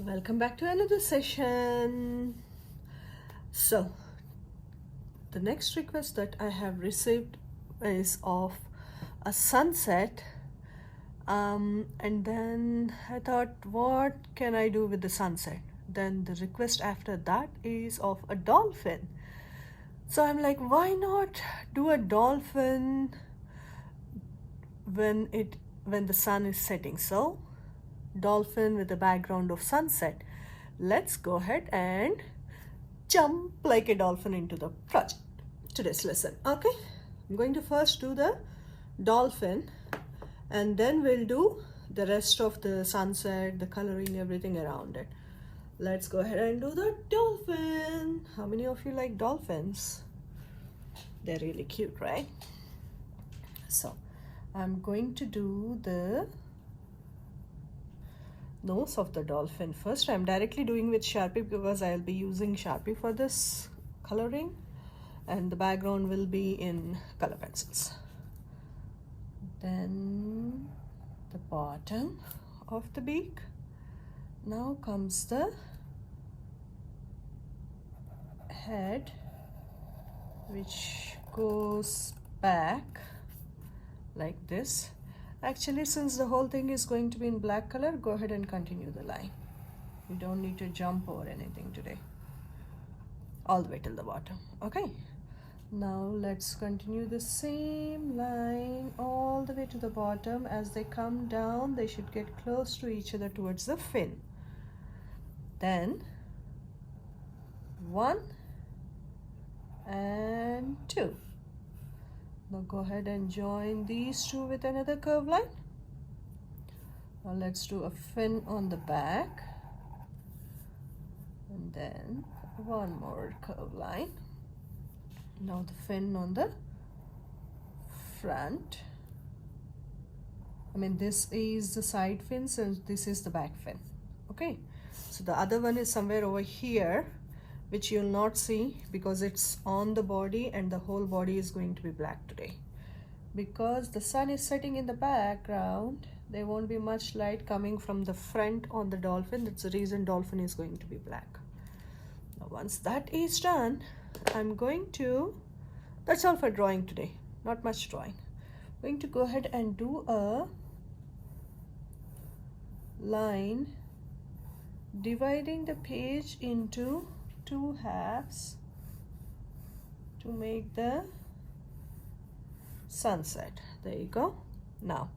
Welcome back to another session. So the next request that I have received is of a sunset, and then I thought, what can I do with the sunset? Then the request after that is of a dolphin. So I'm like, why not do a dolphin when the sun is setting? So dolphin with a background of sunset. Let's go ahead and jump like a dolphin into the project, today's lesson. Okay, I'm going to first do the dolphin and then we'll do the rest of the sunset, the coloring, everything around it. Let's go ahead and do the dolphin. How many of you like dolphins? They're really cute, right? So I'm going to do the nose of the dolphin first. I'm directly doing with Sharpie because I'll be using Sharpie for this coloring, and the background will be in color pencils. Then the bottom of the beak. Now comes the head, which goes back like this. Actually, since the whole thing is going to be in black color, go ahead and continue the line. You don't need to jump over anything today. All the way till the bottom. Okay. Now let's continue the same line all the way to the bottom. As they come down, they should get close to each other towards the fin. Then 1 and 2. Now go ahead and join these two with another curve line. Now let's do a fin on the back and then one more curve line. Now the fin on the front. This is the side fin, so this is the back fin. Okay, so the other one is somewhere over here, which you'll not see because it's on the body and the whole body is going to be black today. Because the sun is setting in the background, there won't be much light coming from the front on the dolphin. That's the reason dolphin is going to be black. Now once that is done, I'm going to, that's all for drawing today, not much drawing. I'm going to go ahead and do a line dividing the page into 2 halves to make the sunset. There you go. Now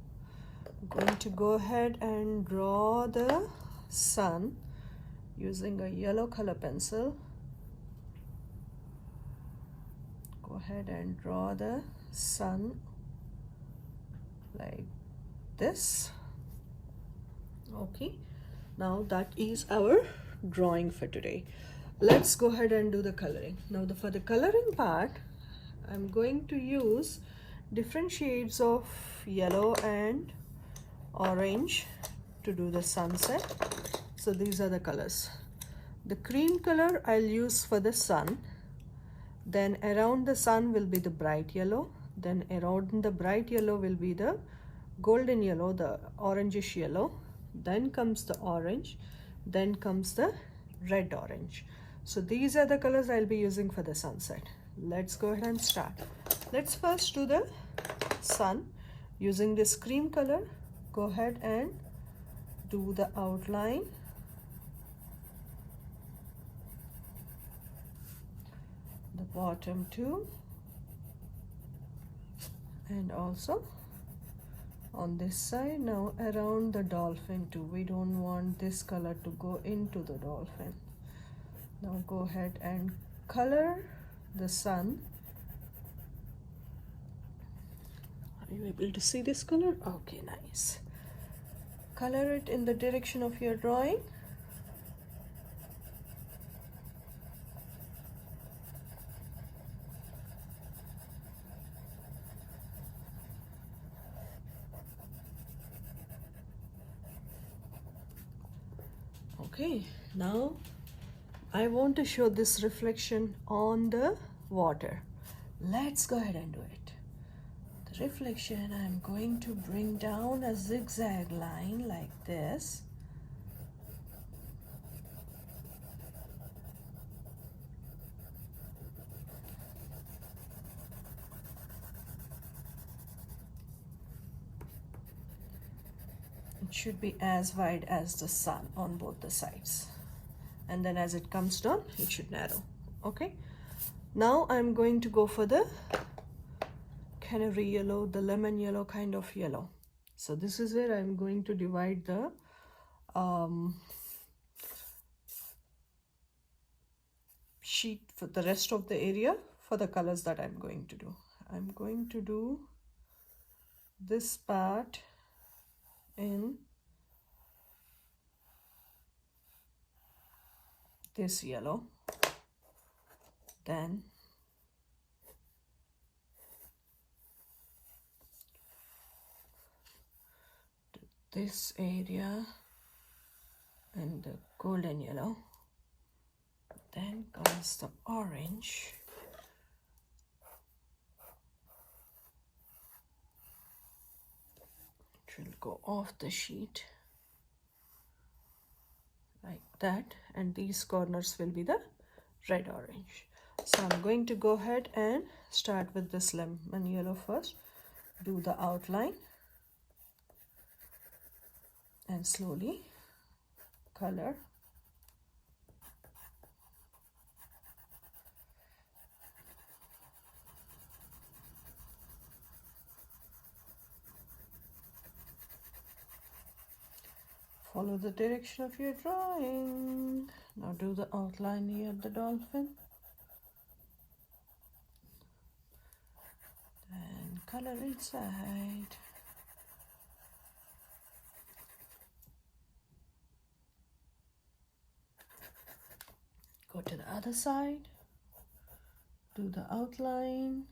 I'm going to go ahead and draw the sun using a yellow color pencil. Go ahead and draw the sun like this. Okay, now that is our drawing for today. Let's go ahead and do the coloring. Now for the coloring part, I'm going to use different shades of yellow and orange to do the sunset. So these are the colors. The cream color I'll use for the sun. Then around the sun will be the bright yellow. Then around the bright yellow will be the golden yellow, the orangish yellow. Then comes the orange. Then comes the red orange. So these are the colors I'll be using for the sunset. Let's go ahead and start. Let's first do the sun using this cream color. Go ahead and do the outline. The bottom too. And also on this side. Now around the dolphin too. We don't want this color to go into the dolphin. Now go ahead and color the sun. Are you able to see this color? Okay, nice. Color it in the direction of your drawing. Okay, now I want to show this reflection on the water. Let's go ahead and do it. The reflection, I'm going to bring down a zigzag line like this. It should be as wide as the sun on both the sides, and then as it comes down it should narrow. Okay, now I'm going to go for the canary yellow, the lemon yellow kind of yellow. So this is where I'm going to divide the sheet for the rest of the area for the colors that I'm going to do. I'm going to do this part in this yellow, then this area and the golden yellow, then comes the orange, it will go off the sheet like that, and these corners will be the red orange. So I'm going to go ahead and start with this lemon yellow first, do the outline and slowly color. Follow the direction of your drawing. Now do the outline near the dolphin. And color inside. Go to the other side. Do the outline.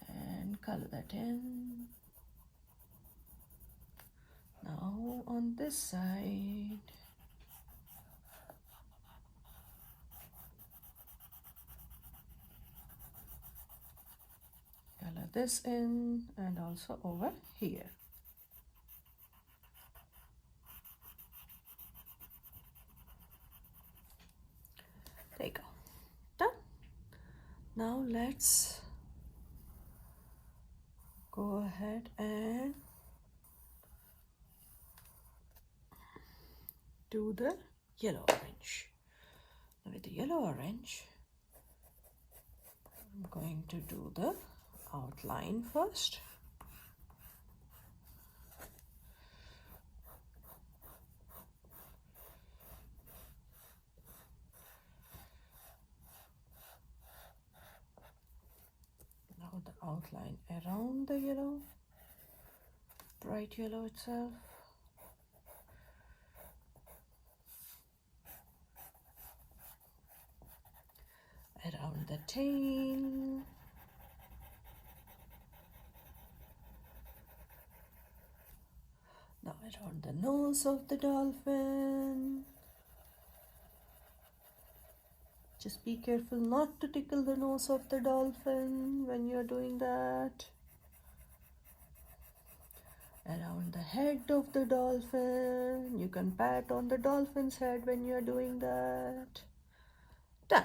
And color that in. Now on this side, color this in, and also over here. There you go. Done. Now let's go ahead and do the yellow orange. Now with the yellow orange, I'm going to do the outline first. Now the outline around the yellow, bright yellow itself. Around the tail, now around the nose of the dolphin. Just be careful not to tickle the nose of the dolphin when you're doing that. Around the head of the dolphin, you can pat on the dolphin's head when you're doing that. Done.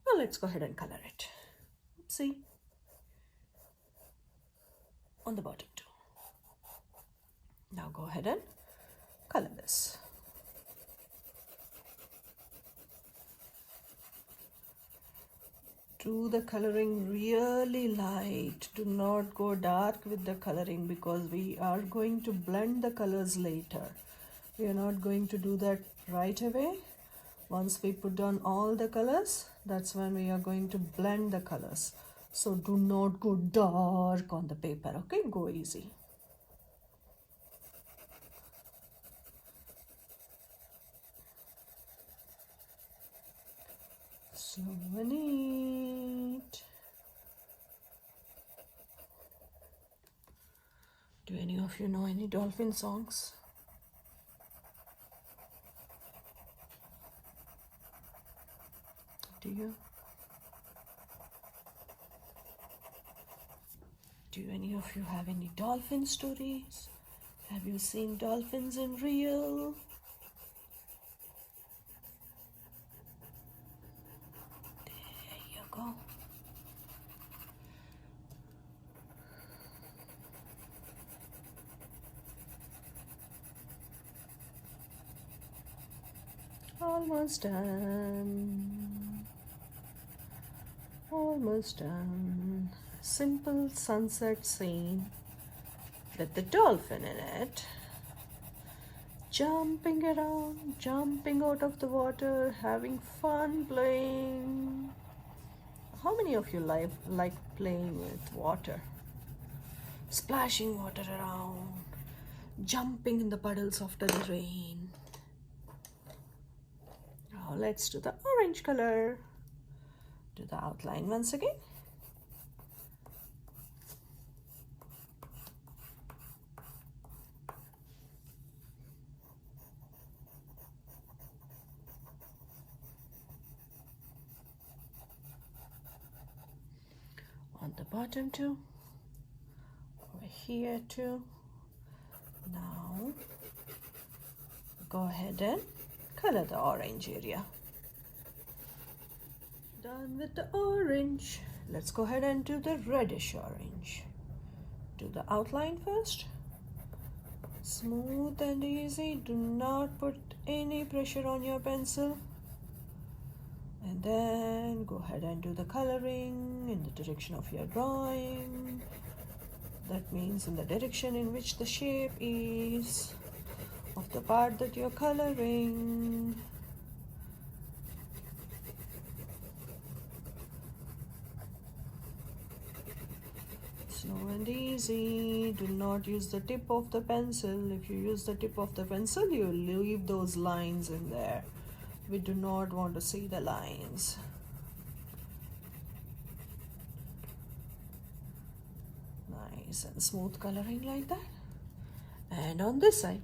Now let's go ahead and color it. See? On the bottom too. Now go ahead and color this. Do the coloring really light. Do not go dark with the coloring, because we are going to blend the colors later. We are not going to do that right away. Once we put down all the colors, that's when we are going to blend the colors. So do not go dark on the paper, okay? Go easy. Slow and neat. Do any of you know any dolphin songs? Do you? Do any of you have any dolphin stories? Have you seen dolphins in real? There you go. Almost done. Almost done. Simple sunset scene with the dolphin in it. Jumping around, jumping out of the water, having fun playing. How many of you like playing with water? Splashing water around, jumping in the puddles after the rain. Now let's do the orange color. Do the outline once again. On the bottom too, over here too. Now go ahead and color the orange area. Done with the orange. Let's go ahead and do the reddish orange. Do the outline first. Smooth and easy. Do not put any pressure on your pencil. And then go ahead and do the coloring in the direction of your drawing. That means in the direction in which the shape is of the part that you're coloring. Slow and easy. Do not use the tip of the pencil. If you use the tip of the pencil, you leave those lines in there. We do not want to see the lines. Nice and smooth coloring like that. And on this side.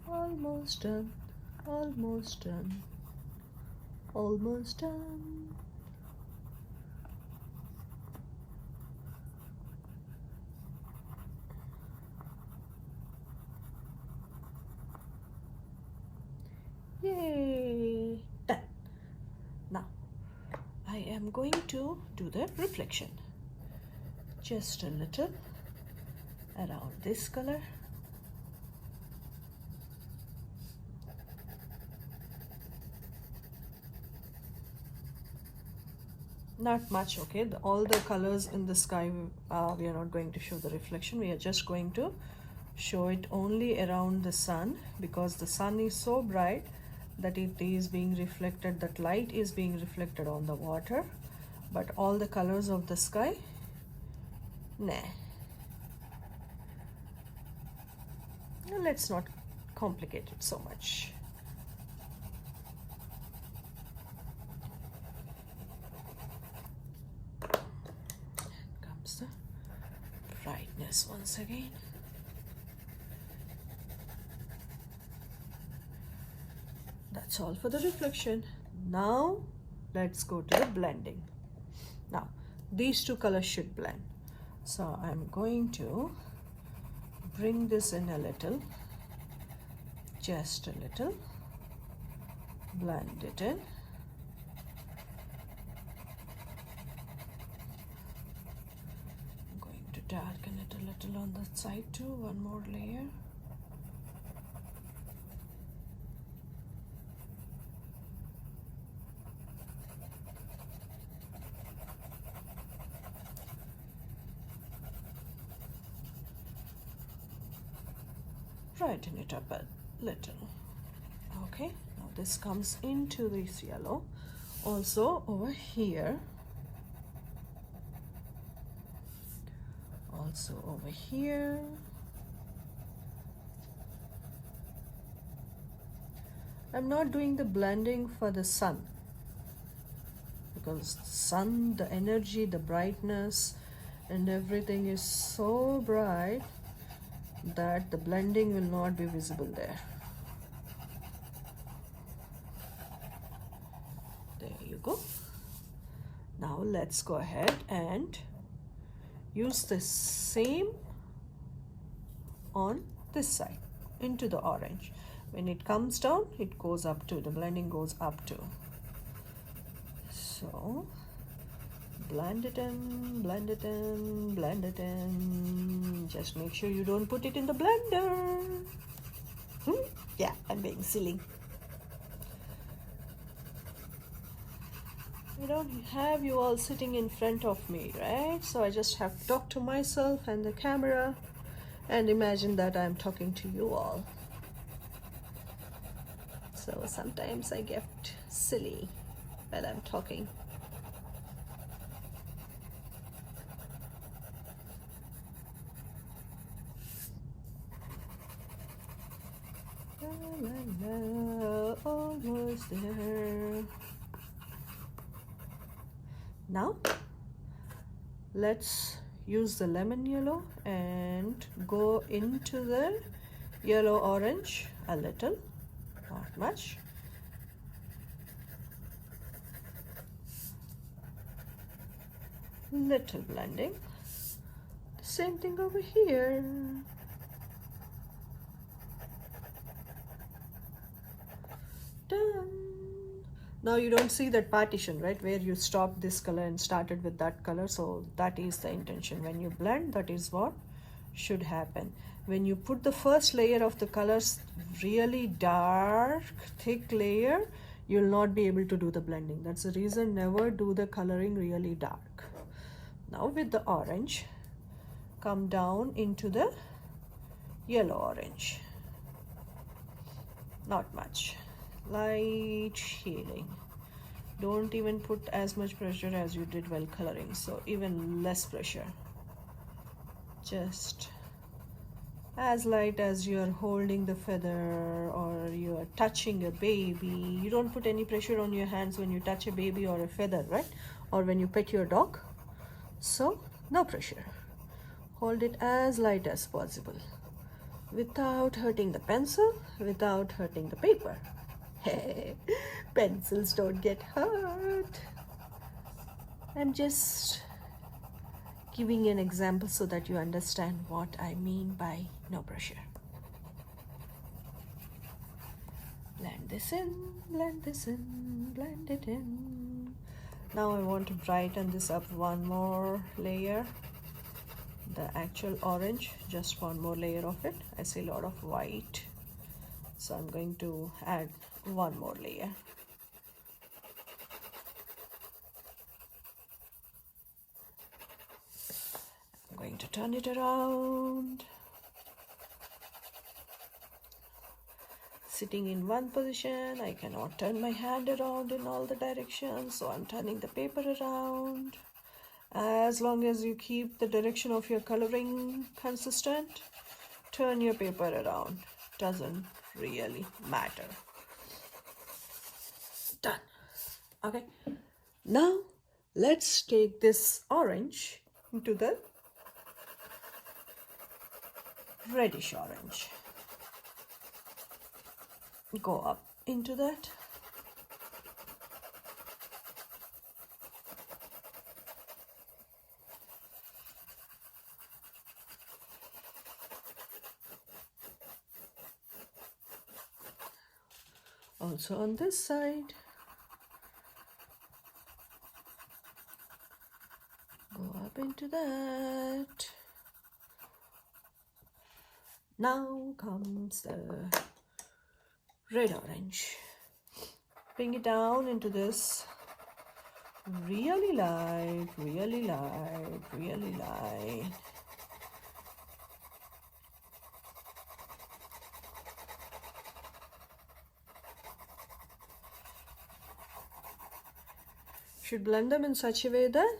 Almost done, almost done, almost done. Yay! Done. Now, I am going to do the reflection. Just a little around this color. Not much, okay? All the colors in the sky, we are not going to show the reflection. We are just going to show it only around the sun, because the sun is so bright that it is being reflected, that light is being reflected on the water, but all the colors of the sky, nah. Now let's not complicate it so much. Comes the brightness once again. That's all for the reflection. Now let's go to the blending. Now these two colors should blend, so I'm going to bring this in a little, just a little, blend it in. I'm going to darken it a little on that side too, one more layer. Brighten it up a little. Okay, now this comes into this yellow. Also over here, also over here, I'm not doing the blending for the sun, because the sun, the energy, the brightness and everything is so bright that the blending will not be visible there. There you go. Now let's go ahead and use the same on this side into the orange. When it comes down, it goes up too, the blending goes up too. So blend it in, blend it in, blend it in. Just make sure you don't put it in the blender. Yeah, I'm being silly. I don't have you all sitting in front of me, right? So I just have to talk to myself and the camera and imagine that I'm talking to you all. So sometimes I get silly when I'm talking. La, la, la, almost there. Now let's use the lemon yellow and go into the yellow orange a little, not much. Little blending. Same thing over here. Done. Now you don't see that partition, right, where you stopped this color and started with that color. So that is the intention. When you blend, that is what should happen. When you put the first layer of the colors, really dark thick layer, you'll not be able to do the blending. That's the reason never do the coloring really dark. Now with the orange, come down into the yellow orange. Not much. Light shading. Don't even put as much pressure as you did while coloring, so even less pressure. Just as light as you're holding the feather or you're touching a baby. You don't put any pressure on your hands when you touch a baby or a feather, right? Or when you pet your dog. So no pressure. Hold it as light as possible without hurting the pencil, without hurting the paper. Hey, pencils don't get hurt. I'm just giving an example so that you understand what I mean by no pressure. Blend this in, blend this in, blend it in. Now I want to brighten this up one more layer. The actual orange, just one more layer of it. I see a lot of white, so I'm going to add one more layer. I'm going to turn it around. Sitting in one position, I cannot turn my hand around in all the directions, so I'm turning the paper around. As long as you keep the direction of your coloring consistent, turn your paper around. Doesn't really matter. Done. Okay. Now let's take this orange into the reddish orange. Go up into that. Also on this side. Go up into that. Now comes the red orange. Bring it down into this really light, really light, really light. Should blend them in such a way that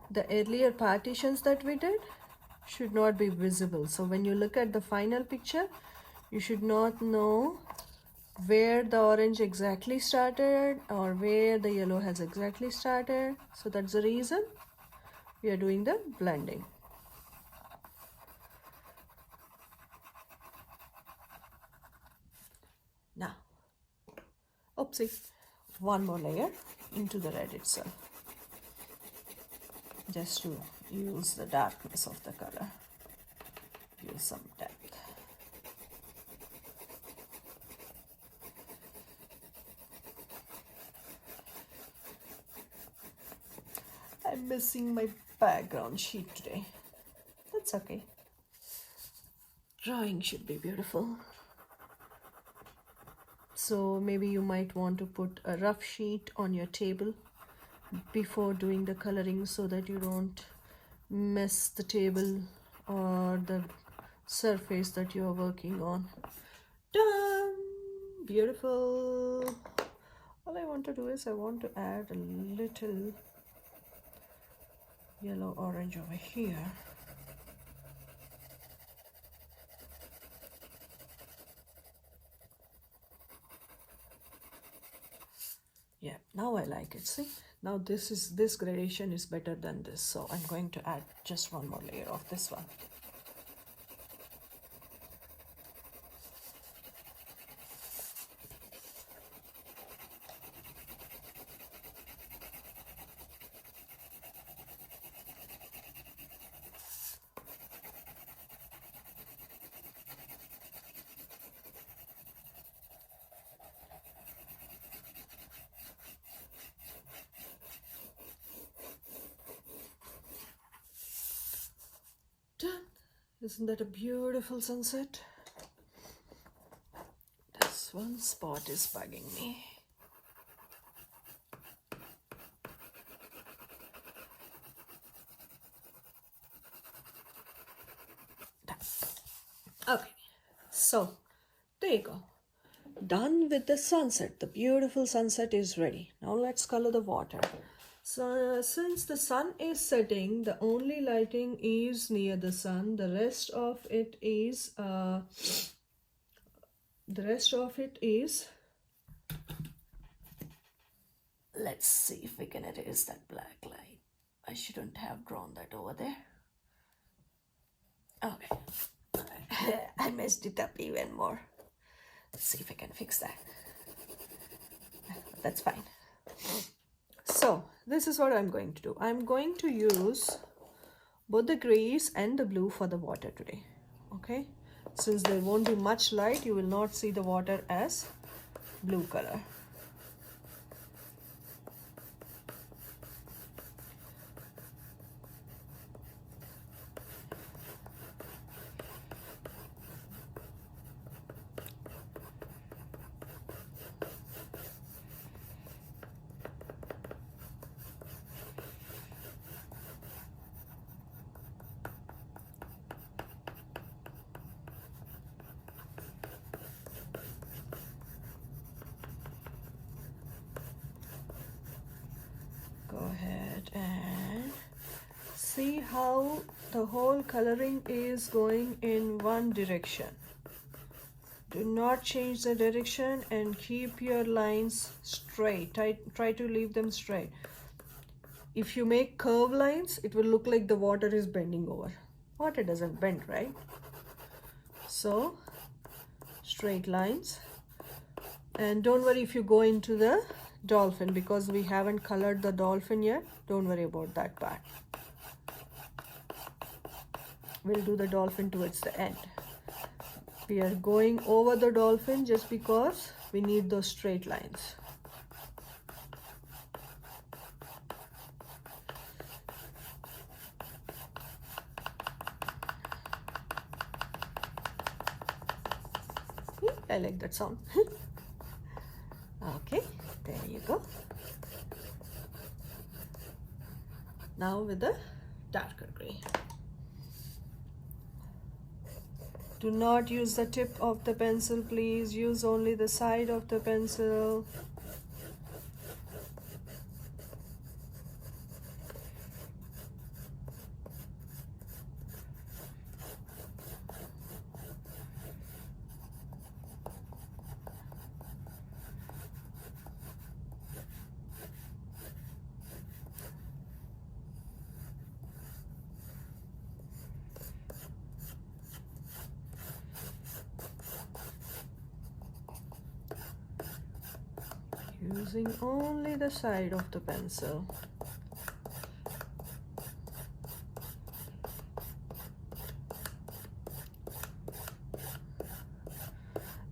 the earlier partitions that we did should not be visible. So when you look at the final picture, you should not know where the orange exactly started or where the yellow has exactly started. So that's the reason we are doing the blending. Now, oopsie, one more layer into the red itself, just to use the darkness of the color, use some depth. I'm missing my background sheet today. That's okay. Drawing should be beautiful. So maybe you might want to put a rough sheet on your table before doing the coloring so that you don't mess the table or the surface that you are working on. Done! Beautiful. All I want to do is I want to add a little yellow orange over here. Yeah, now I like it. See, now this gradation is better than this, so I'm going to add just one more layer of this one. Done. Isn't that a beautiful sunset? This one spot is bugging me. Done. Okay, so there you go. Done with the sunset. The beautiful sunset is ready. Now let's color the water. So since the sun is setting, the only lighting is near the sun. The rest of it is let's see if we can erase that black line. I shouldn't have drawn that over there. Okay. I messed it up even more. Let's see if I can fix that. That's fine. So this is what I'm going to do. I'm going to use both the grays and the blue for the water today. Okay, since there won't be much light, you will not see the water as blue color. Go ahead and see how the whole coloring is going in one direction. Do not change the direction and keep your lines straight. Try to leave them straight. If you make curve lines, it will look like the water is bending over. Water doesn't bend, right? So straight lines. And don't worry if you go into the dolphin, because we haven't colored the dolphin yet. Don't worry about that part. We'll do the dolphin towards the end. We are going over the dolphin just because we need those straight lines. I like that sound. Okay, there you go. Now with the darker gray. Do not use the tip of the pencil, please. Use only the side of the pencil. Using only the side of the pencil.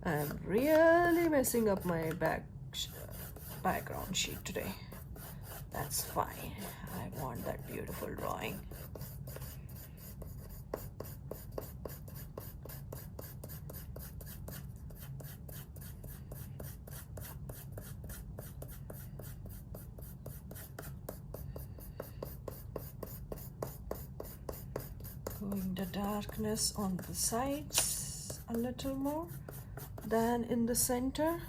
I'm really messing up my background sheet today. That's fine. I want that beautiful drawing. Going the darkness on the sides a little more than in the center,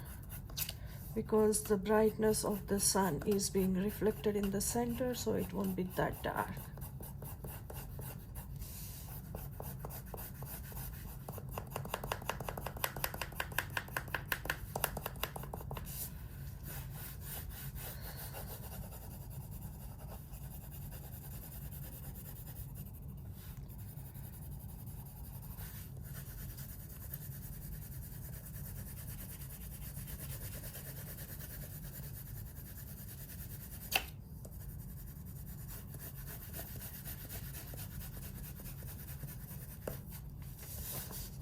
because the brightness of the sun is being reflected in the center, so it won't be that dark.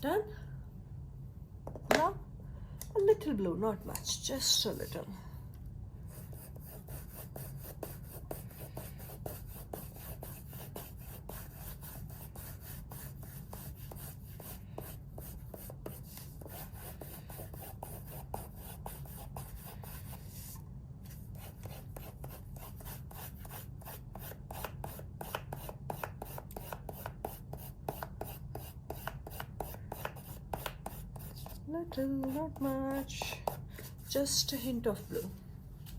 Done? Now a little blue, not much, just a little. Little, not much, just a hint of blue.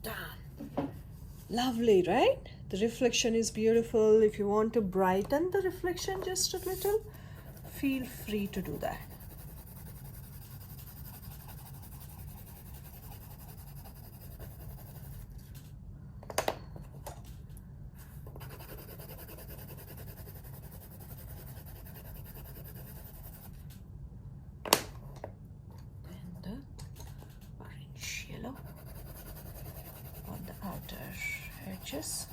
Done. Lovely, right? The reflection is beautiful. If you want to brighten the reflection just a little, feel free to do that. On the outer edges.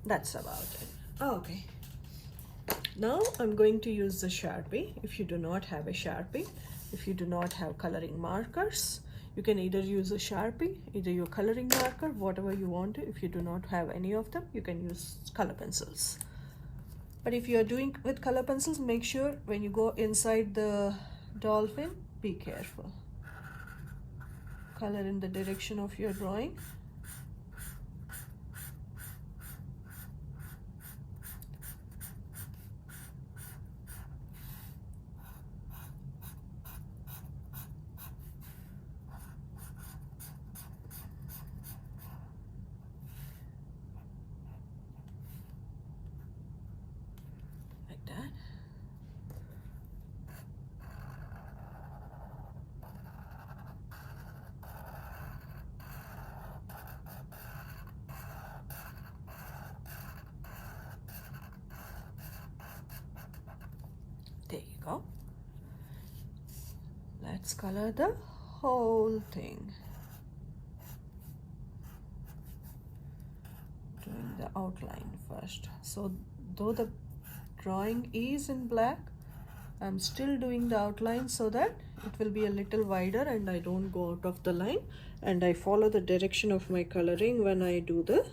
That's about it. Okay. Now I'm going to use the Sharpie. If you do not have a Sharpie, if you do not have coloring markers, you can either use a Sharpie, either your coloring marker, whatever you want to. If you do not have any of them, you can use color pencils. But if you are doing with color pencils, make sure when you go inside the dolphin, be careful. Color in the direction of your drawing. Like that. There you go. Let's color the whole thing. Doing the outline first. So though the drawing is in black, I'm still doing the outline so that it will be a little wider and I don't go out of the line, and I follow the direction of my coloring when I do the,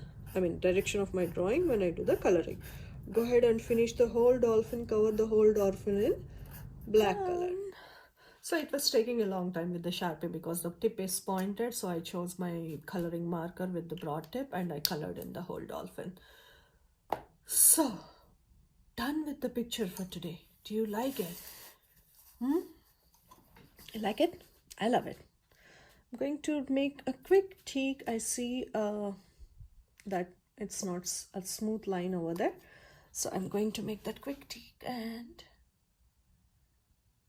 direction of my drawing when I do the coloring. Go ahead and finish the whole dolphin, cover the whole dolphin in black color. So it was taking a long time with the Sharpie because the tip is pointed, so I chose my coloring marker with the broad tip and I colored in the whole dolphin. So, done with the picture for today. Do you like it? You like it? I love it. I'm going to make a quick tweak. I see that it's not a smooth line over there. So I'm going to make that quick tweak and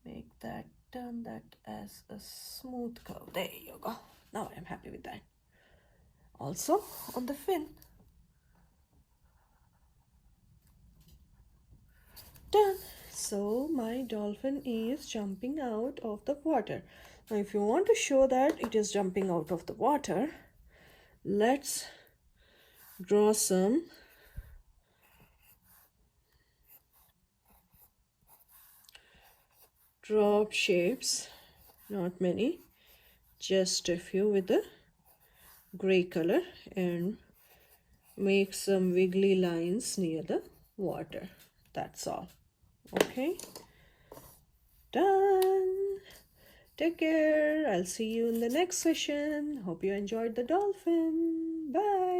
make that, turn that as a smooth curve. There you go. Now I'm happy with that. Also on the fin. Done. So my dolphin is jumping out of the water. Now if you want to show that it is jumping out of the water, let's draw some drop shapes, not many, just a few with the gray color and make some wiggly lines near the water. That's all. Okay, done. Take care. I'll see you in the next session. Hope you enjoyed the dolphin. Bye.